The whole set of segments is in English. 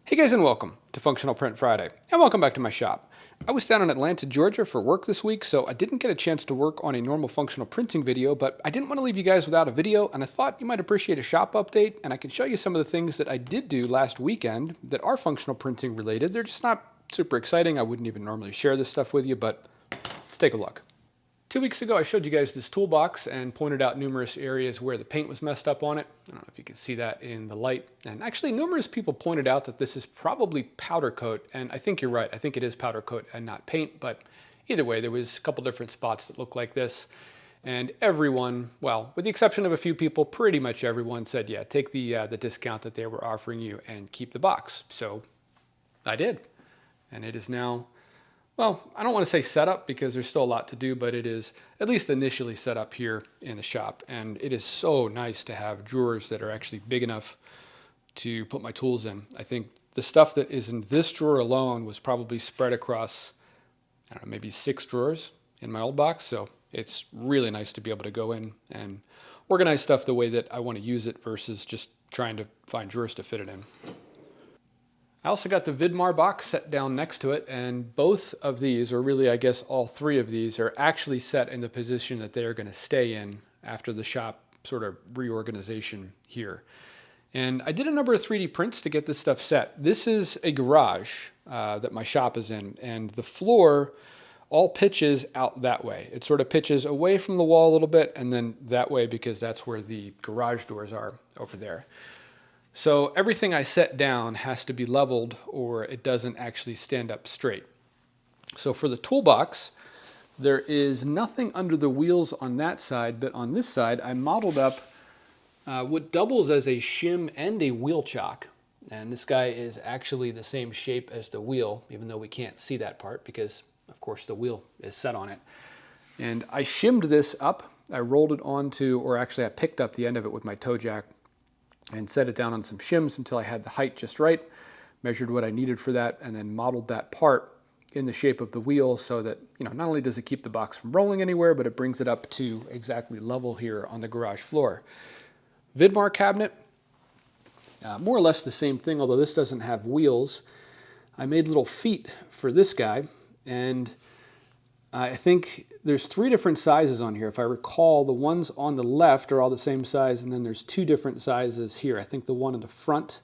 Hey guys, and welcome to Functional Print Friday, and welcome back to my shop. I was down in Atlanta, Georgia for work this week, so I didn't get a chance to work on a normal functional printing video, but I didn't want to leave you guys without a video, and I thought you might appreciate a shop update, and I can show you some of the things that I did do last weekend that are functional printing related. They're just not super exciting. I wouldn't even normally share this stuff with you, but let's take a look. 2 weeks ago, I showed you guys this toolbox and pointed out numerous areas where the paint was messed up on it. I don't know if you can see that in the light. And actually, numerous people pointed out that this is probably powder coat. And I think you're right. I think it is powder coat and not paint. But either way, there was a couple different spots that looked like this. And everyone, well, with the exception of a few people, pretty much everyone said, yeah, take the discount that they were offering you and keep the box. So I did. And it is now, well, I don't want to say set up because there's still a lot to do, but it is at least initially set up here in the shop. And it is so nice to have drawers that are actually big enough to put my tools in. I think the stuff that is in this drawer alone was probably spread across, I don't know, maybe 6 drawers in my old box. So it's really nice to be able to go in and organize stuff the way that I want to use it versus just trying to find drawers to fit it in. I also got the Vidmar box set down next to it, and both of these, or really I guess all 3 of these, are actually set in the position that they are going to stay in after the shop sort of reorganization here. And I did a number of 3D prints to get this stuff set. This is a garage that my shop is in, and the floor all pitches out that way. It sort of pitches away from the wall a little bit and then that way because that's where the garage doors are over there. So everything I set down has to be leveled or it doesn't actually stand up straight. So for the toolbox, there is nothing under the wheels on that side, but on this side I modeled up what doubles as a shim and a wheel chock. And this guy is actually the same shape as the wheel, even though we can't see that part because of course the wheel is set on it. And I shimmed this up, I rolled it onto, or actually I picked up the end of it with my toe jack and set it down on some shims until I had the height just right, measured what I needed for that, and then modeled that part in the shape of the wheel so that, you know, not only does it keep the box from rolling anywhere, but it brings it up to exactly level here on the garage floor. Vidmar cabinet, more or less the same thing, although this doesn't have wheels. I made little feet for this guy, and I think there's 3 different sizes on here. If I recall, the ones on the left are all the same size, and then there's 2 different sizes here. I think the one in the front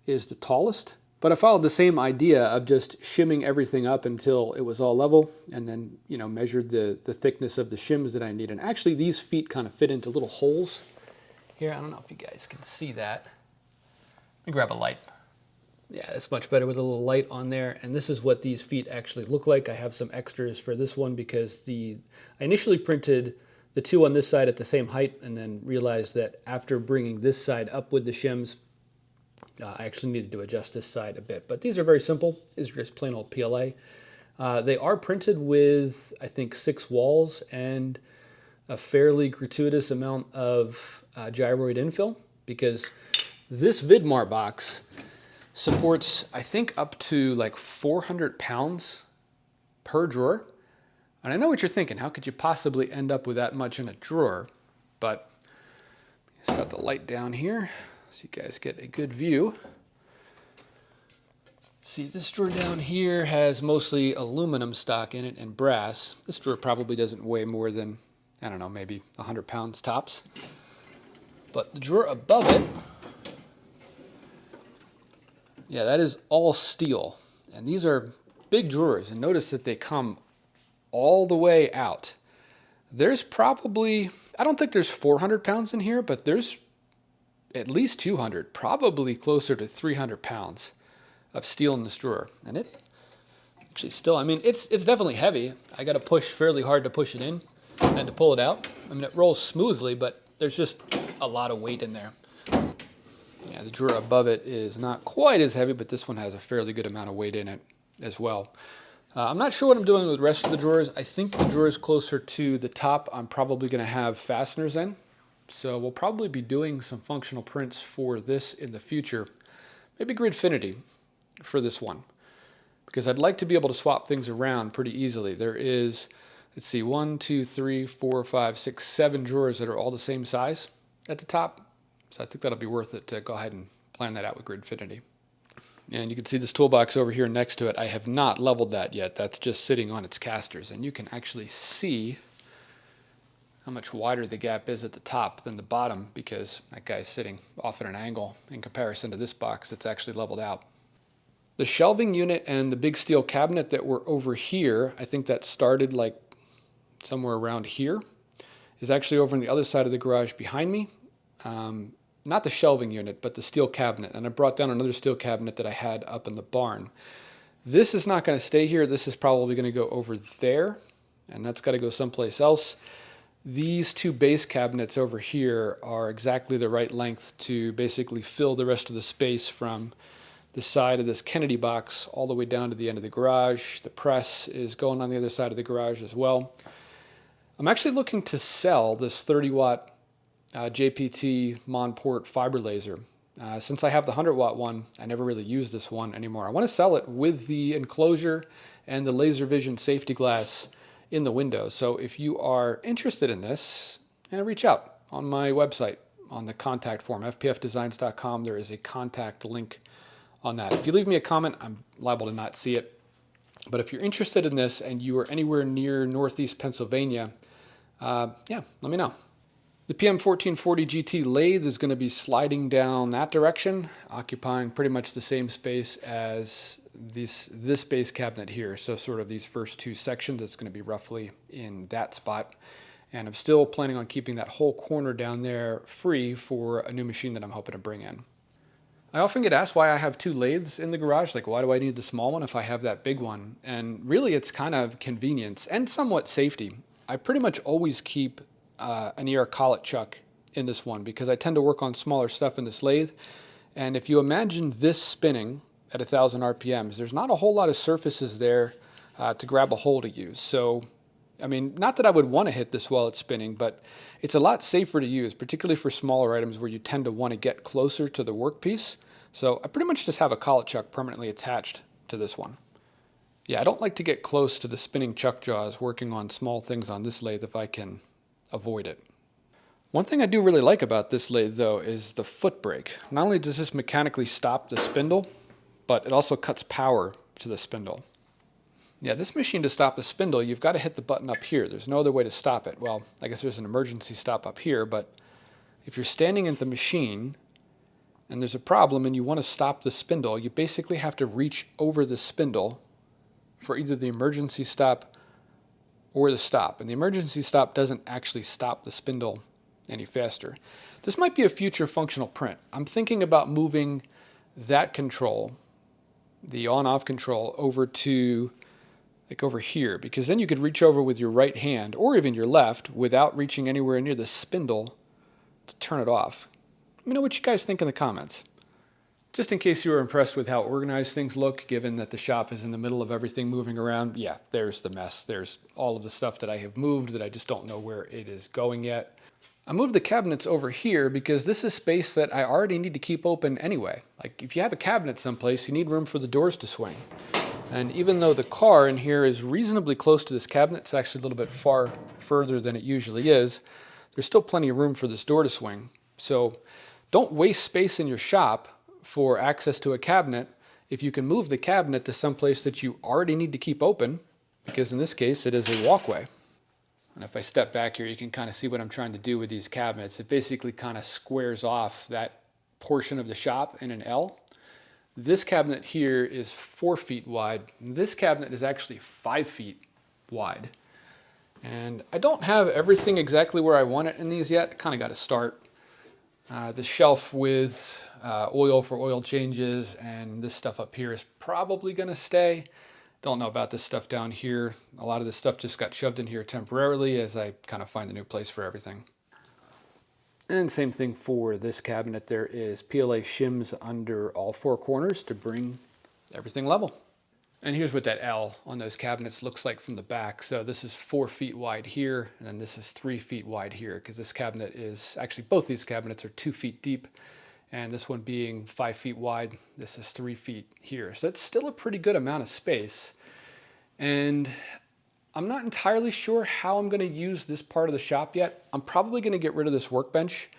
is the tallest. But I followed the same idea of just shimming everything up until it was all level, and then, you know, measured the thickness of the shims that I need. And actually, these feet kind of fit into little holes here. I don't know if you guys can see that. Let me grab a light. Yeah, it's much better with a little light on there. And this is what these feet actually look like. I have some extras for this one because I initially printed the 2 on this side at the same height and then realized that after bringing this side up with the shims, I actually needed to adjust this side a bit. But these are very simple. These are just plain old PLA. They are printed with, I think, 6 walls and a fairly gratuitous amount of gyroid infill because this Vidmar box supports, I think, up to like 400 pounds per drawer. And I know what you're thinking, how could you possibly end up with that much in a drawer? But set the light down here so you guys get a good view. See, this drawer down here has mostly aluminum stock in it and brass. This drawer probably doesn't weigh more than, I don't know, maybe 100 pounds tops. But the drawer above it, yeah, that is all steel. And these are big drawers. And notice that they come all the way out. There's probably, I don't think there's 400 pounds in here, but there's at least 200, probably closer to 300 pounds of steel in this drawer. And it actually still, I mean, it's definitely heavy. I got to push fairly hard to push it in and to pull it out. I mean, it rolls smoothly, but there's just a lot of weight in there. Yeah, the drawer above it is not quite as heavy, but this one has a fairly good amount of weight in it as well. I'm not sure what I'm doing with the rest of the drawers. I think the drawers closer to the top I'm probably going to have fasteners in. So we'll probably be doing some functional prints for this in the future. Maybe Gridfinity for this one. Because I'd like to be able to swap things around pretty easily. There is, let's see, 1, 2, 3, 4, 5, 6, 7 drawers that are all the same size at the top. So I think that'll be worth it to go ahead and plan that out with Gridfinity. And you can see this toolbox over here next to it. I have not leveled that yet. That's just sitting on its casters. And you can actually see how much wider the gap is at the top than the bottom, because that guy's sitting off at an angle in comparison to this box that's actually leveled out. The shelving unit and the big steel cabinet that were over here, I think that started like somewhere around here, is actually over on the other side of the garage behind me. Not the shelving unit, but the steel cabinet. And I brought down another steel cabinet that I had up in the barn. This is not going to stay here. This is probably going to go over there, and that's got to go someplace else. These two base cabinets over here are exactly the right length to basically fill the rest of the space from the side of this Kennedy box all the way down to the end of the garage. The press is going on the other side of the garage as well. I'm actually looking to sell this 30-watt JPT Monport fiber laser. Since I have the 100-watt one, I never really use this one anymore. I want to sell it with the enclosure and the laser vision safety glass in the window. So if you are interested in this, reach out on my website on the contact form, fpfdesigns.com. There is a contact link on that. If you leave me a comment, I'm liable to not see it. But if you're interested in this and you are anywhere near Northeast Pennsylvania, let me know. The PM1440 GT lathe is going to be sliding down that direction, occupying pretty much the same space as this base cabinet here. So sort of these first two sections, it's going to be roughly in that spot. And I'm still planning on keeping that whole corner down there free for a new machine that I'm hoping to bring in. I often get asked why I have two lathes in the garage. Like, why do I need the small one if I have that big one? And really, it's kind of convenience and somewhat safety. I pretty much always keep an ER collet chuck in this one because I tend to work on smaller stuff in this lathe. And if you imagine this spinning at 1,000 RPMs, there's not a whole lot of surfaces there to grab a hole to use. So, I mean, not that I would want to hit this while it's spinning, but it's a lot safer to use, particularly for smaller items where you tend to want to get closer to the workpiece. So I pretty much just have a collet chuck permanently attached to this one. Yeah, I don't like to get close to the spinning chuck jaws working on small things on this lathe if I can avoid it. One thing I do really like about this lathe though is the foot brake. Not only does this mechanically stop the spindle, but it also cuts power to the spindle. Yeah, this machine, to stop the spindle, you've got to hit the button up here. There's no other way to stop it. Well, I guess there's an emergency stop up here, but if you're standing at the machine and there's a problem and you want to stop the spindle, you basically have to reach over the spindle for either the emergency stop or the stop. And the emergency stop doesn't actually stop the spindle any faster. This might be a future functional print. I'm thinking about moving that control, the on-off control, over to like over here, because then you could reach over with your right hand or even your left without reaching anywhere near the spindle to turn it off. Let me know what you guys think in the comments. Just in case you were impressed with how organized things look, given that the shop is in the middle of everything moving around, yeah, there's the mess. There's all of the stuff that I have moved that I just don't know where it is going yet. I moved the cabinets over here because this is space that I already need to keep open anyway. Like, if you have a cabinet someplace, you need room for the doors to swing. And even though the car in here is reasonably close to this cabinet, it's actually a little bit further than it usually is, there's still plenty of room for this door to swing. So don't waste space in your shop for access to a cabinet if you can move the cabinet to someplace that you already need to keep open, because in this case it is a walkway. And if I step back here, you can kind of see what I'm trying to do with these cabinets. It basically kind of squares off that portion of the shop in an L. This cabinet here is 4 feet wide. This cabinet is actually 5 feet wide. And I don't have everything exactly where I want it in these yet. Kind of got to start. The shelf with oil for oil changes and this stuff up here is probably going to stay. Don't know about this stuff down here. A lot of this stuff just got shoved in here temporarily as I kind of find a new place for everything. And same thing for this cabinet. There is PLA shims under all 4 corners to bring everything level. And here's what that L on those cabinets looks like from the back. So this is 4 feet wide here, and then this is 3 feet wide here, because this cabinet is, actually both these cabinets are 2 feet deep, and this one being 5 feet wide, this is 3 feet here. So that's still a pretty good amount of space. And I'm not entirely sure how I'm going to use this part of the shop yet. I'm probably going to get rid of this workbench.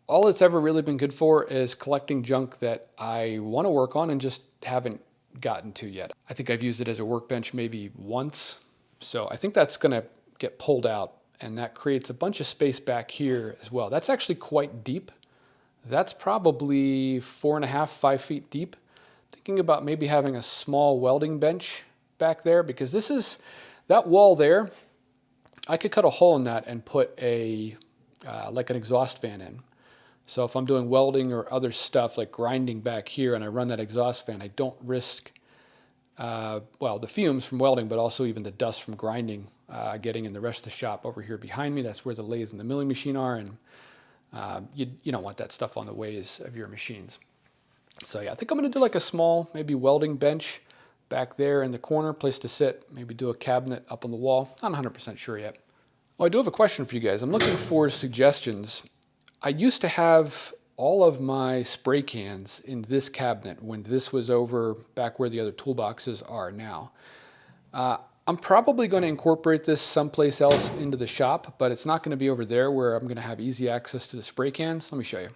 all it's ever really been good for is collecting junk that I want to work on and just haven't gotten to yet. I think I've used it as a workbench maybe once. So I think that's going to get pulled out, and that creates a bunch of space back here as well. That's actually quite deep. That's probably 4.5, 5 feet deep. Thinking about maybe having a small welding bench back there, because this is, that wall there, I could cut a hole in that and put a, like an exhaust fan in. So if I'm doing welding or other stuff like grinding back here and I run that exhaust fan, I don't risk, well, the fumes from welding, but also even the dust from grinding getting in the rest of the shop over here behind me. That's where the lathe and the milling machine are, and you don't want that stuff on the ways of your machines. So yeah, I think I'm going to do like a small, maybe welding bench back there in the corner, place to sit, maybe do a cabinet up on the wall. Not 100% sure yet. Well, I do have a question for you guys. I'm looking for suggestions. I used to have all of my spray cans in this cabinet when this was over back where the other toolboxes are now. I'm probably going to incorporate this someplace else into the shop, but it's not going to be over there where I'm going to have easy access to the spray cans. Let me show you.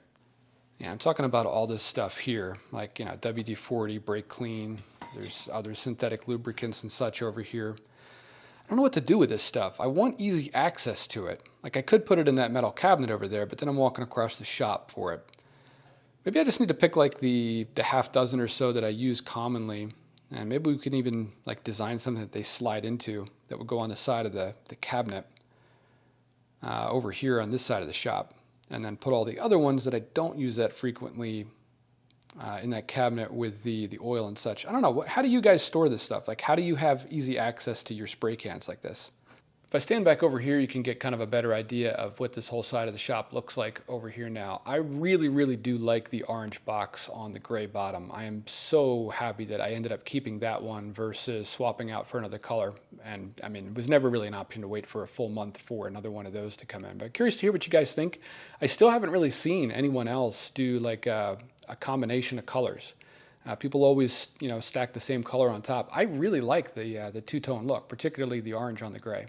Yeah, I'm talking about all this stuff here, like, you know, WD-40, brake clean. There's other synthetic lubricants and such over here. I don't know what to do with this stuff. I want easy access to it. Like, I could put it in that metal cabinet over there, but then I'm walking across the shop for it. Maybe I just need to pick like the half dozen or so that I use commonly, and maybe we can even like design something that they slide into that would go on the side of the cabinet over here on this side of the shop, and then put all the other ones that I don't use that frequently in that cabinet with the oil and such. I don't know, how do you guys store this stuff? Like, how do you have easy access to your spray cans like this? If I stand back over here, you can get kind of a better idea of what this whole side of the shop looks like over here now. I really, really do like the orange box on the gray bottom. I am so happy that I ended up keeping that one versus swapping out for another color. And I mean, it was never really an option to wait for a full month for another one of those to come in. But curious to hear what you guys think. I still haven't really seen anyone else do like a combination of colors. People always, you know, stack the same color on top. I really like the two-tone look, particularly the orange on the gray.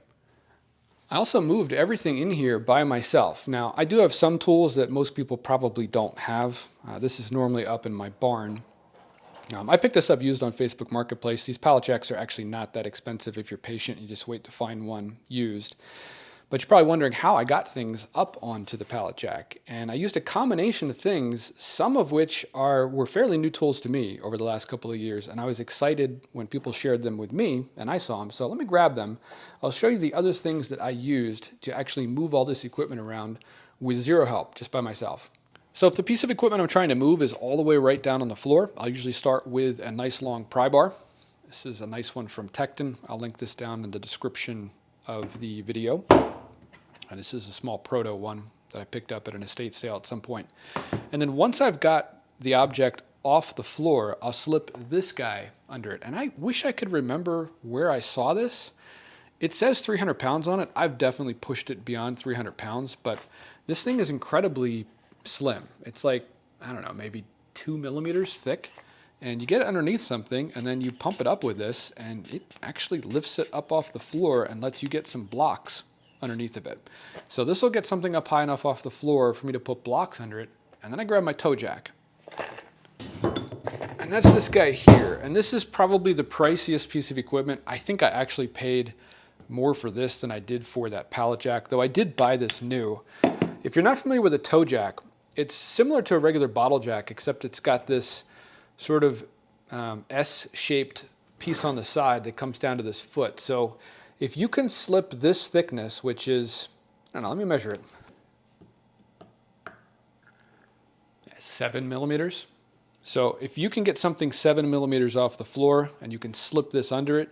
I also moved everything in here by myself. Now, I do have some tools that most people probably don't have. This is normally up in my barn. I picked this up used on Facebook Marketplace. These pallet jacks are actually not that expensive if you're patient. You just wait to find one used. But you're probably wondering how I got things up onto the pallet jack. And I used a combination of things, some of which were fairly new tools to me over the last couple of years. And I was excited when people shared them with me and I saw them. So let me grab them. I'll show you the other things that I used to actually move all this equipment around with zero help, just by myself. So if the piece of equipment I'm trying to move is all the way right down on the floor, I'll usually start with a nice long pry bar. This is a nice one from Tecton. I'll link this down in the description of the video. And this is a small proto one that I picked up at an estate sale at some point. And then once I've got the object off the floor, I'll slip this guy under it. And I wish I could remember where I saw this. It says 300 pounds on it. I've definitely pushed it beyond 300 pounds, but this thing is incredibly slim. It's like, I don't know, maybe 2 millimeters thick. And you get it underneath something, and then you pump it up with this, and it actually lifts it up off the floor and lets you get some blocks underneath of it. So this will get something up high enough off the floor for me to put blocks under it, and then I grab my toe jack. And that's this guy here. And this is probably the priciest piece of equipment. I think I actually paid more for this than I did for that pallet jack, though I did buy this new. If you're not familiar with a toe jack, it's similar to a regular bottle jack, except it's got this sort of S-shaped piece on the side that comes down to this foot. So if you can slip this thickness, which is, I don't know, let me measure it. 7 millimeters. So if you can get something 7 millimeters off the floor and you can slip this under it,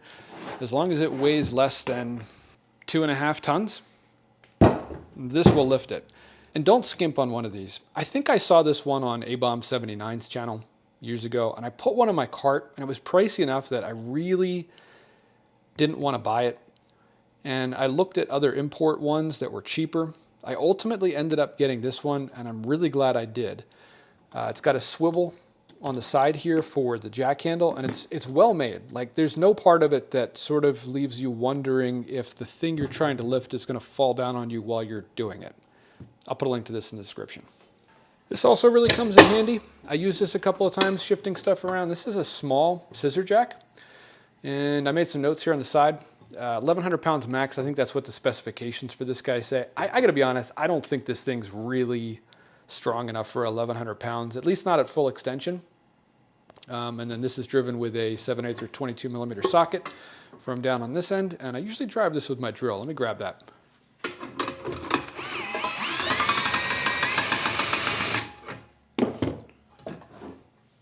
as long as it weighs less than 2.5 tons, this will lift it. And don't skimp on one of these. I think I saw this one on A-Bomb79's channel years ago, and I put one in my cart, and it was pricey enough that I really didn't want to buy it. And I looked at other import ones that were cheaper. I ultimately ended up getting this one, and I'm really glad I did. It's got a swivel on the side here for the jack handle, and it's well made. Like, there's no part of it that sort of leaves you wondering if the thing you're trying to lift is going to fall down on you while you're doing it. I'll put a link to this in the description. This also really comes in handy. I use this a couple of times shifting stuff around. This is a small scissor jack, and I made some notes here on the side. 1,100 pounds max. I think that's what the specifications for this guy say. I gotta be honest, I don't think this thing's really strong enough for 1,100 pounds, at least not at full extension. And then this is driven with a 7/8 or 22 millimeter socket from down on this end. And I usually drive this with my drill. Let me grab that.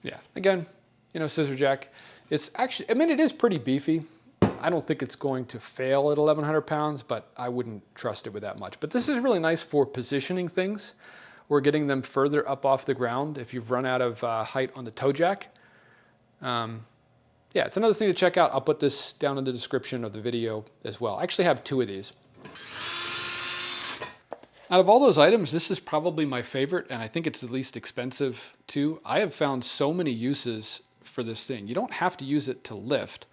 Yeah, again, you know, scissor jack. It's actually, I mean, it is pretty beefy. I don't think it's going to fail at 1,100 pounds, but I wouldn't trust it with that much. But this is really nice for positioning things or getting them further up off the ground if you've run out of height on the toe jack. Yeah, it's another thing to check out. I'll put this down in the description of the video as well. I actually have 2 of these. Out of all those items, this is probably my favorite, and I think it's the least expensive too. I have found so many uses for this thing. You don't have to use it to lift.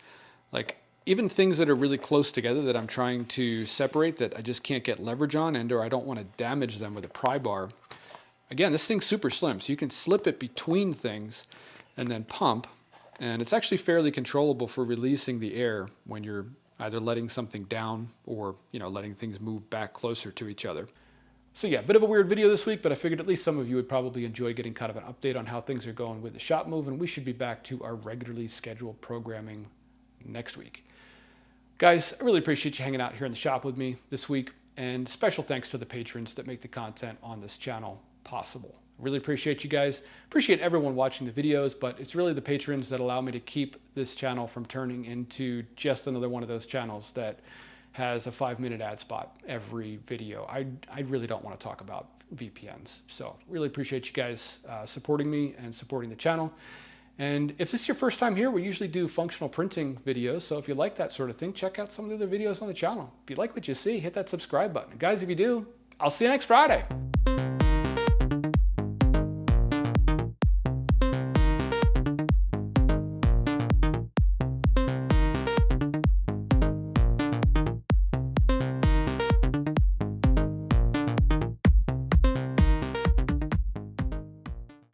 Like, even things that are really close together that I'm trying to separate that I just can't get leverage on, and or I don't want to damage them with a pry bar. Again, this thing's super slim, so you can slip it between things and then pump, and it's actually fairly controllable for releasing the air when you're either letting something down or, you know, letting things move back closer to each other. So yeah, a bit of a weird video this week, but I figured at least some of you would probably enjoy getting kind of an update on how things are going with the shop move, and we should be back to our regularly scheduled programming next week. Guys, I really appreciate you hanging out here in the shop with me this week, and special thanks to the patrons that make the content on this channel possible. Really appreciate you guys. Appreciate everyone watching the videos, but it's really the patrons that allow me to keep this channel from turning into just another one of those channels that has a 5-minute ad spot every video. I really don't want to talk about VPNs. So really appreciate you guys supporting me and supporting the channel. And if this is your first time here, we usually do functional printing videos. So if you like that sort of thing, check out some of the other videos on the channel. If you like what you see, hit that subscribe button. And guys, if you do, I'll see you next Friday.